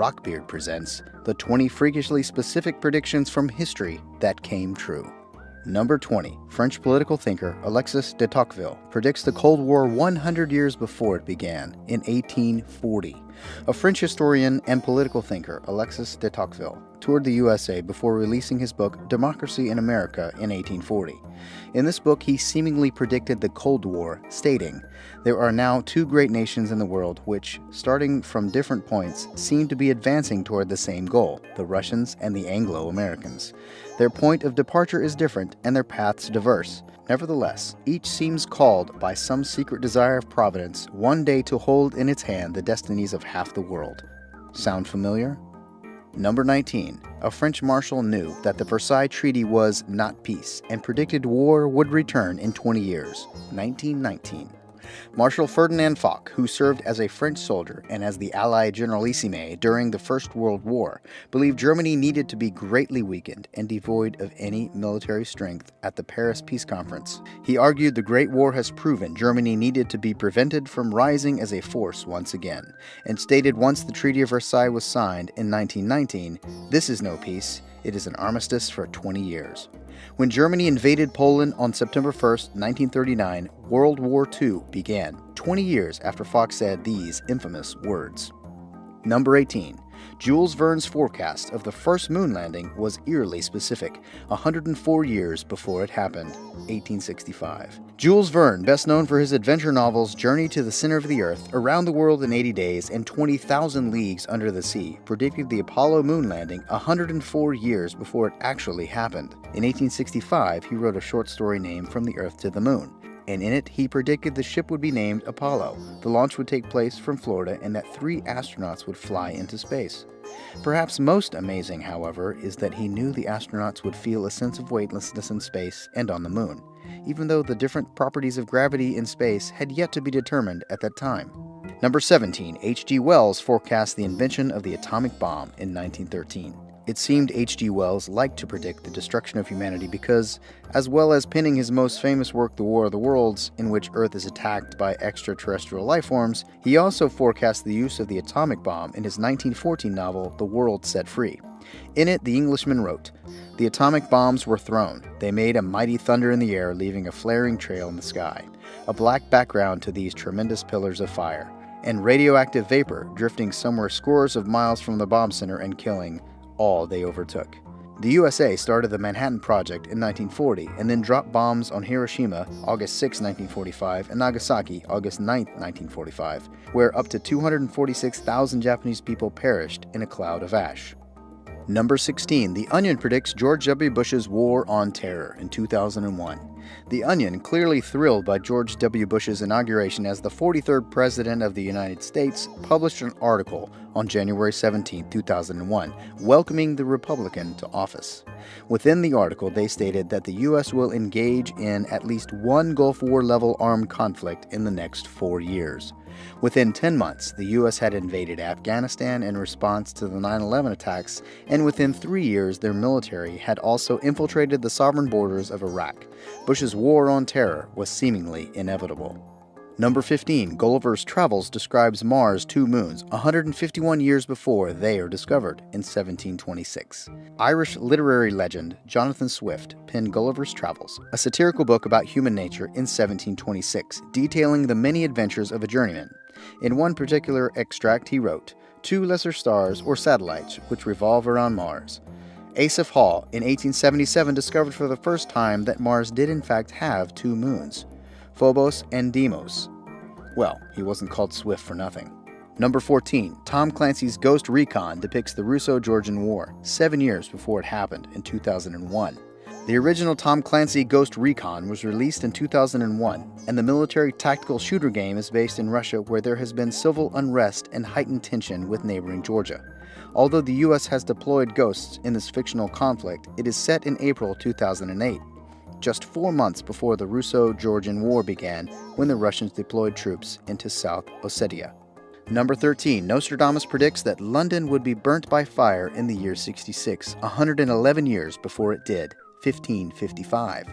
Rockbeard presents the 20 freakishly specific predictions from history that came true. Number 20. French political thinker Alexis de Tocqueville predicts the Cold War 100 years before it began, in 1840. A French historian and political thinker, Alexis de Tocqueville, toured the USA before releasing his book Democracy in America in 1840. In this book, he seemingly predicted the Cold War, stating, "There are now two great nations in the world which, starting from different points, seem to be advancing toward the same goal, the Russians and the Anglo-Americans. Their point of departure is different and their paths diverse. Nevertheless, each seems called by some secret desire of Providence one day to hold in its hand the destinies of half the world." Sound familiar? Number 19. A French marshal knew that the Versailles Treaty was not peace and predicted war would return in 20 years. 1919. Marshal Ferdinand Foch, who served as a French soldier and as the Allied Generalissime during the First World War, believed Germany needed to be greatly weakened and devoid of any military strength at the Paris Peace Conference. He argued the Great War has proven Germany needed to be prevented from rising as a force once again, and stated once the Treaty of Versailles was signed in 1919, "This is no peace, it is an armistice for 20 years." When Germany invaded Poland on September 1st, 1939, World War II began, 20 years after Foch said these infamous words. Number 18. Jules Verne's forecast of the first moon landing was eerily specific, 104 years before it happened, 1865. Jules Verne, best known for his adventure novels Journey to the Center of the Earth, Around the World in 80 Days, and 20,000 Leagues Under the Sea, predicted the Apollo moon landing 104 years before it actually happened. In 1865, he wrote a short story named From the Earth to the Moon, and in it he predicted the ship would be named Apollo, the launch would take place from Florida, and that 3 astronauts would fly into space. Perhaps most amazing, however, is that he knew the astronauts would feel a sense of weightlessness in space and on the moon, even though the different properties of gravity in space had yet to be determined at that time. Number 17. H.G. Wells forecast the invention of the atomic bomb in 1913. It seemed H.G. Wells liked to predict the destruction of humanity because, as well as penning his most famous work, The War of the Worlds, in which Earth is attacked by extraterrestrial lifeforms, he also forecast the use of the atomic bomb in his 1914 novel, The World Set Free. In it, the Englishman wrote, "The atomic bombs were thrown. They made a mighty thunder in the air, leaving a flaring trail in the sky, a black background to these tremendous pillars of fire, and radioactive vapor drifting somewhere scores of miles from the bomb center and killing all they overtook." The USA started the Manhattan Project in 1940 and then dropped bombs on Hiroshima August 6, 1945 and Nagasaki August 9, 1945, where up to 246,000 Japanese people perished in a cloud of ash. Number 16. The Onion predicts George W. Bush's War on Terror in 2001. The Onion, clearly thrilled by George W. Bush's inauguration as the 43rd President of the United States, published an article on January 17, 2001, welcoming the Republican to office. Within the article, they stated that the U.S. will engage in at least one Gulf War-level armed conflict in the next 4 years. Within 10 months, the U.S. had invaded Afghanistan in response to the 9/11 attacks, and within 3 years their military had also infiltrated the sovereign borders of Iraq. Bush's war on terror was seemingly inevitable. Number 15. Gulliver's Travels describes Mars' 2 moons 151 years before they are discovered in 1726. Irish literary legend Jonathan Swift penned Gulliver's Travels, a satirical book about human nature, in 1726, detailing the many adventures of a journeyman. In one particular extract he wrote, "2 lesser stars or satellites which revolve around Mars." Asaph Hall in 1877 discovered for the first time that Mars did in fact have 2 moons, Phobos and Deimos. Well, he wasn't called Swift for nothing. Number 14. Tom Clancy's Ghost Recon depicts the Russo-Georgian War, 7 years before it happened in 2001. The original Tom Clancy Ghost Recon was released in 2001, and the military tactical shooter game is based in Russia, where there has been civil unrest and heightened tension with neighboring Georgia. Although the U.S. has deployed ghosts in this fictional conflict, it is set in April 2008. Just 4 months before the Russo-Georgian War began, when the Russians deployed troops into South Ossetia. Number 13. Nostradamus predicts that London would be burnt by fire in the year 66, 111 years before it did, 1555.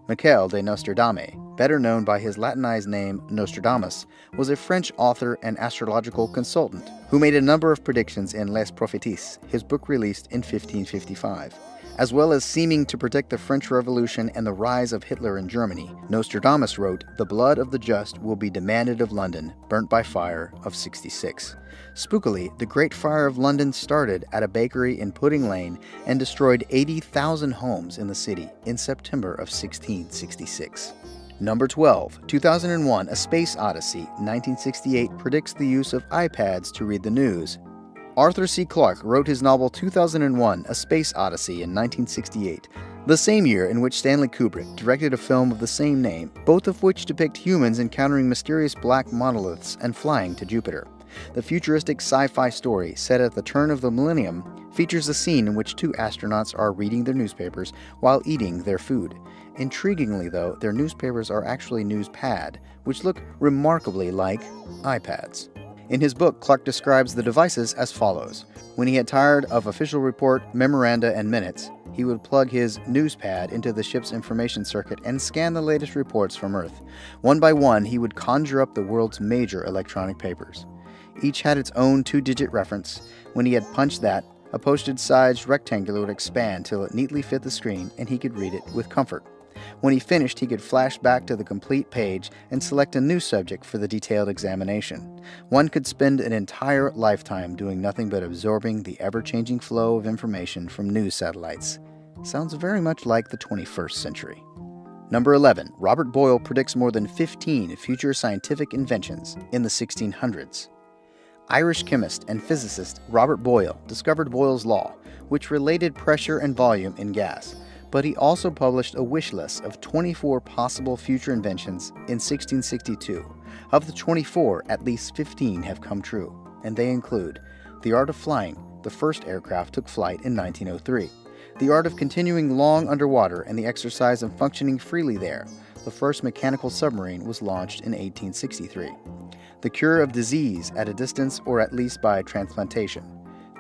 Michel de Nostradame, better known by his Latinized name Nostradamus, was a French author and astrological consultant who made a number of predictions in Les Prophéties, his book released in 1555. As well as seeming to predict the French Revolution and the rise of Hitler in Germany, Nostradamus wrote, "The blood of the just will be demanded of London, burnt by fire of 66. Spookily, the Great Fire of London started at a bakery in Pudding Lane and destroyed 80,000 homes in the city in September of 1666. Number 12, 2001, A Space Odyssey, 1968 predicts the use of iPads to read the news. Arthur C. Clarke wrote his novel 2001, A Space Odyssey in 1968, the same year in which Stanley Kubrick directed a film of the same name, both of which depict humans encountering mysterious black monoliths and flying to Jupiter. The futuristic sci-fi story, set at the turn of the millennium, features a scene in which two astronauts are reading their newspapers while eating their food. Intriguingly, though, their newspapers are actually newspad, which look remarkably like iPads. In his book, Clarke describes the devices as follows. When he had tired of official report, memoranda, and minutes, he would plug his newspad into the ship's information circuit and scan the latest reports from Earth. One by one, he would conjure up the world's major electronic papers. Each had its own 2-digit reference. When he had punched that, a postage-sized rectangle would expand till it neatly fit the screen and he could read it with comfort. When he finished, he could flash back to the complete page and select a new subject for the detailed examination. One could spend an entire lifetime doing nothing but absorbing the ever-changing flow of information from news satellites. Sounds very much like the 21st century. Number 11. Robert Boyle predicts more than 15 future scientific inventions in the 1600s. Irish chemist and physicist Robert Boyle discovered Boyle's law, which related pressure and volume in gas. But he also published a wish list of 24 possible future inventions in 1662. Of the 24, at least 15 have come true, and they include the art of flying. The first aircraft took flight in 1903. The art of continuing long underwater and the exercise of functioning freely there. The first mechanical submarine was launched in 1863. The cure of disease at a distance or at least by transplantation.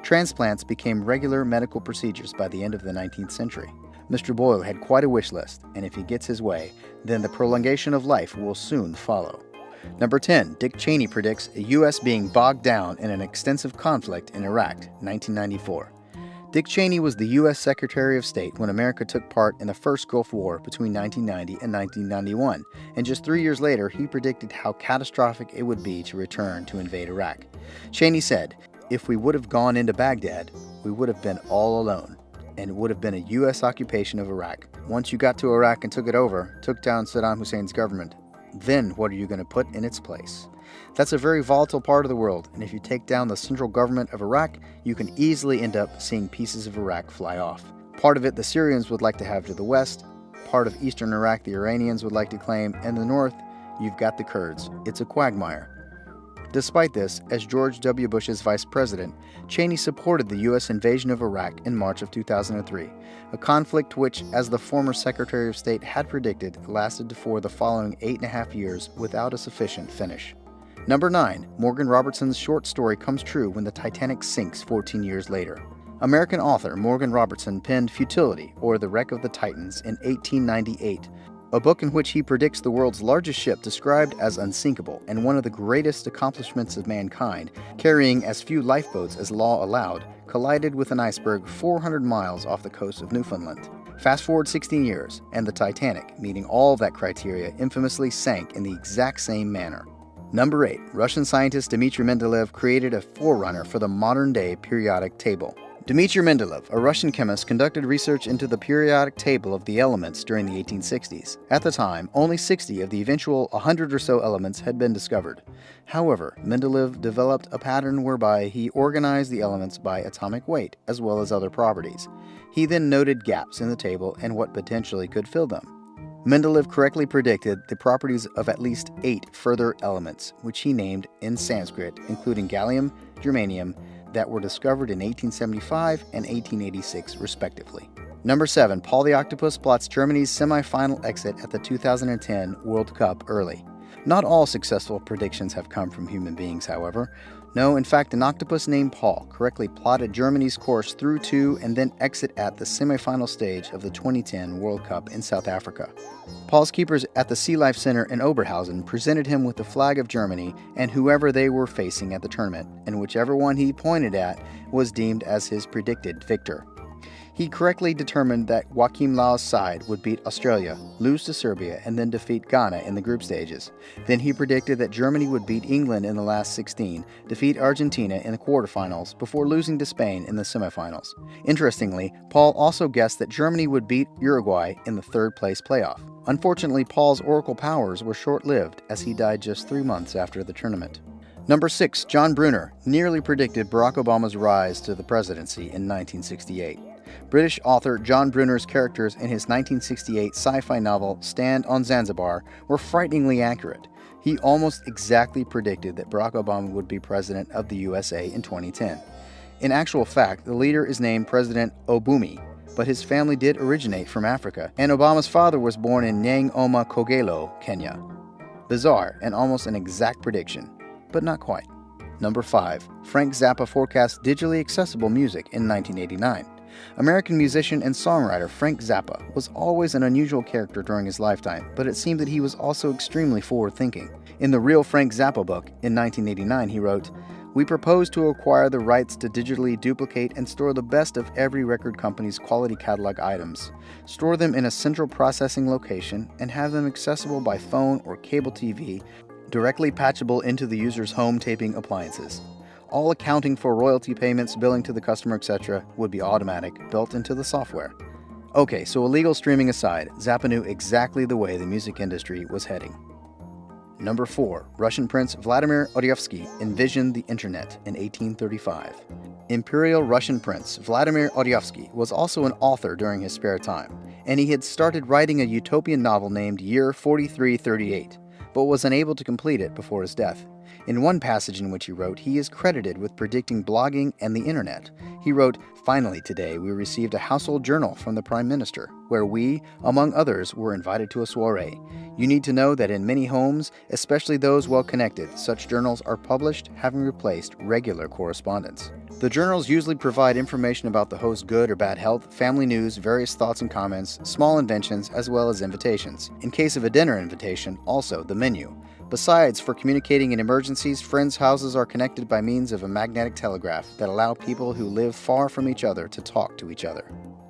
Transplants became regular medical procedures by the end of the 19th century. Mr. Boyle had quite a wish list, and if he gets his way, then the prolongation of life will soon follow. Number 10. Dick Cheney predicts the U.S. being bogged down in an extensive conflict in Iraq, 1994. Dick Cheney was the U.S. Secretary of State when America took part in the first Gulf War between 1990 and 1991, and just 3 years later, he predicted how catastrophic it would be to return to invade Iraq. Cheney said, "If we would have gone into Baghdad, we would have been all alone, and it would have been a U.S. occupation of Iraq. Once you got to Iraq and took it over, took down Saddam Hussein's government, then what are you going to put in its place?" That's a very volatile part of the world, and if you take down the central government of Iraq, you can easily end up seeing pieces of Iraq fly off. Part of it the Syrians would like to have to the west, part of eastern Iraq the Iranians would like to claim, and the north, you've got the Kurds. It's a quagmire. Despite this, as George W. Bush's vice president, Cheney supported the U.S. invasion of Iraq in March of 2003, a conflict which, as the former Secretary of State had predicted, lasted for the following 8.5 years without a sufficient finish. Number 9. Morgan Robertson's short story comes true when the Titanic sinks 14 years later. American author Morgan Robertson penned Futility, or The Wreck of the Titans, in 1898, a book in which he predicts the world's largest ship described as unsinkable and one of the greatest accomplishments of mankind, carrying as few lifeboats as law allowed, collided with an iceberg 400 miles off the coast of Newfoundland. Fast forward 16 years, and the Titanic, meeting all of that criteria, infamously sank in the exact same manner. Number 8. Russian scientist Dmitry Mendeleev created a forerunner for the modern-day periodic table. Dmitry Mendeleev, a Russian chemist, conducted research into the periodic table of the elements during the 1860s. At the time, only 60 of the eventual 100 or so elements had been discovered. However, Mendeleev developed a pattern whereby he organized the elements by atomic weight, as well as other properties. He then noted gaps in the table and what potentially could fill them. Mendeleev correctly predicted the properties of at least 8 further elements, which he named in Sanskrit, including gallium, germanium, that were discovered in 1875 and 1886, respectively. Number 7. Paul the Octopus plots Germany's semi-final exit at the 2010 World Cup early. Not all successful predictions have come from human beings, however. No, in fact, an octopus named Paul correctly plotted Germany's course through to and then exit at the semifinal stage of the 2010 World Cup in South Africa. Paul's keepers at the Sea Life Center in Oberhausen presented him with the flag of Germany and whoever they were facing at the tournament, and whichever one he pointed at was deemed as his predicted victor. He correctly determined that Joachim Löw's side would beat Australia, lose to Serbia, and then defeat Ghana in the group stages. Then he predicted that Germany would beat England in the last 16, defeat Argentina in the quarterfinals, before losing to Spain in the semifinals. Interestingly, Paul also guessed that Germany would beat Uruguay in the third-place playoff. Unfortunately, Paul's oracle powers were short-lived, as he died just 3 months after the tournament. Number 6. John Brunner nearly predicted Barack Obama's rise to the presidency in 1968. British author John Brunner's characters in his 1968 sci-fi novel Stand on Zanzibar were frighteningly accurate. He almost exactly predicted that Barack Obama would be president of the USA in 2010. In actual fact, the leader is named President Obumi, but his family did originate from Africa, and Obama's father was born in Nyang'oma Kogelo, Kenya. Bizarre and almost an exact prediction, but not quite. Number 5. Frank Zappa forecast digitally accessible music in 1989. American musician and songwriter Frank Zappa was always an unusual character during his lifetime, but it seemed that he was also extremely forward-thinking. In the Real Frank Zappa book, in 1989, he wrote, "We propose to acquire the rights to digitally duplicate and store the best of every record company's quality catalog items, store them in a central processing location, and have them accessible by phone or cable TV, directly patchable into the user's home taping appliances. All accounting for royalty payments, billing to the customer, etc. would be automatic, built into the software." Okay, so illegal streaming aside, Zappa knew exactly the way the music industry was heading. Number 4. Russian Prince Vladimir Oryevsky envisioned the Internet in 1835. Imperial Russian Prince Vladimir Oryevsky was also an author during his spare time, and he had started writing a utopian novel named Year 4338, but was unable to complete it before his death. In one passage in which he wrote, he is credited with predicting blogging and the internet. He wrote, "Finally today we received a household journal from the Prime Minister, where we, among others, were invited to a soiree. You need to know that in many homes, especially those well connected, such journals are published, having replaced regular correspondence." The journals usually provide information about the host's good or bad health, family news, various thoughts and comments, small inventions, as well as invitations. In case of a dinner invitation, also the menu. Besides, for communicating in emergencies, friends' houses are connected by means of a magnetic telegraph that allow people who live far from each other to talk to each other.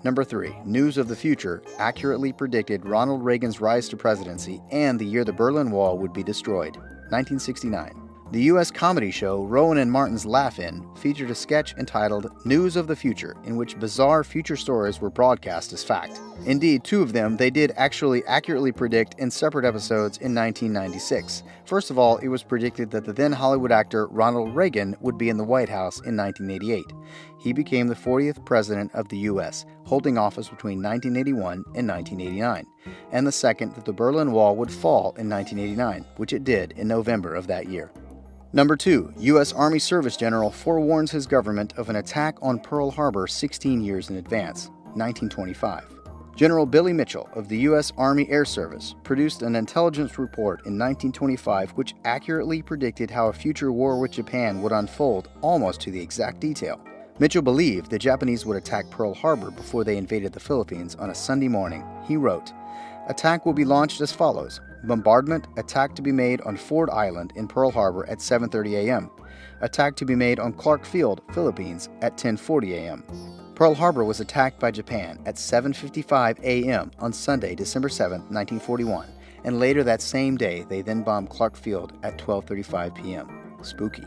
Number 3. News of the Future accurately predicted Ronald Reagan's rise to presidency and the year the Berlin Wall would be destroyed, 1969. The U.S. comedy show Rowan and Martin's Laugh-In featured a sketch entitled News of the Future, in which bizarre future stories were broadcast as fact. Indeed, 2 of them they did actually accurately predict in separate episodes in 1996. First of all, it was predicted that the then Hollywood actor Ronald Reagan would be in the White House in 1988. He became the 40th president of the U.S., holding office between 1981 and 1989. And the second, that the Berlin Wall would fall in 1989, which it did in November of that year. Number 2. U.S. Army Service General forewarns his government of an attack on Pearl Harbor 16 years in advance, 1925. General Billy Mitchell of the U.S. Army Air Service produced an intelligence report in 1925 which accurately predicted how a future war with Japan would unfold almost to the exact detail. Mitchell believed the Japanese would attack Pearl Harbor before they invaded the Philippines on a Sunday morning. He wrote, "Attack will be launched as follows. Bombardment, attack to be made on Ford Island in Pearl Harbor at 7:30 a.m. Attack to be made on Clark Field, Philippines at 10:40 a.m. Pearl Harbor was attacked by Japan at 7:55 a.m. on Sunday, December 7, 1941, and later that same day they then bombed Clark Field at 12:35 p.m. Spooky.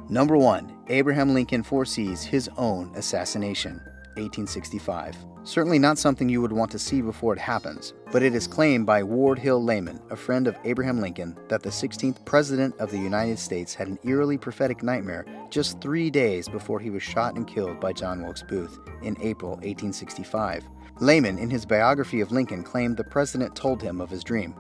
Number 1. Abraham Lincoln foresees his own assassination, 1865. Certainly not something you would want to see before it happens, but it is claimed by Ward Hill Layman, a friend of Abraham Lincoln, that the 16th President of the United States had an eerily prophetic nightmare just 3 days before he was shot and killed by John Wilkes Booth in April 1865. Layman, in his biography of Lincoln, claimed the president told him of his dream.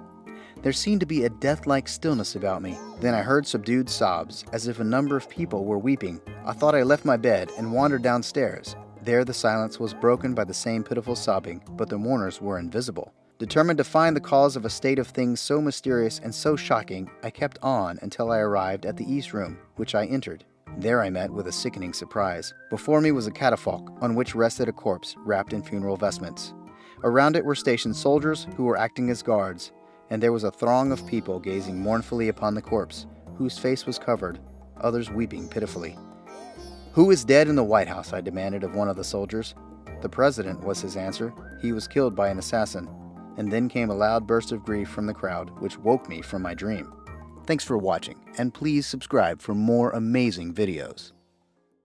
"There seemed to be a death-like stillness about me. Then I heard subdued sobs, as if a number of people were weeping. I thought I left my bed and wandered downstairs. There the silence was broken by the same pitiful sobbing, but the mourners were invisible. Determined to find the cause of a state of things so mysterious and so shocking, I kept on until I arrived at the East Room, which I entered. There I met with a sickening surprise. Before me was a catafalque, on which rested a corpse wrapped in funeral vestments. Around it were stationed soldiers who were acting as guards, and there was a throng of people gazing mournfully upon the corpse, whose face was covered, others weeping pitifully. "Who is dead in the White House?" I demanded of one of the soldiers. "The president," was his answer. "He was killed by an assassin." And then came a loud burst of grief from the crowd, which woke me from my dream. Thanks for watching, and please subscribe for more amazing videos.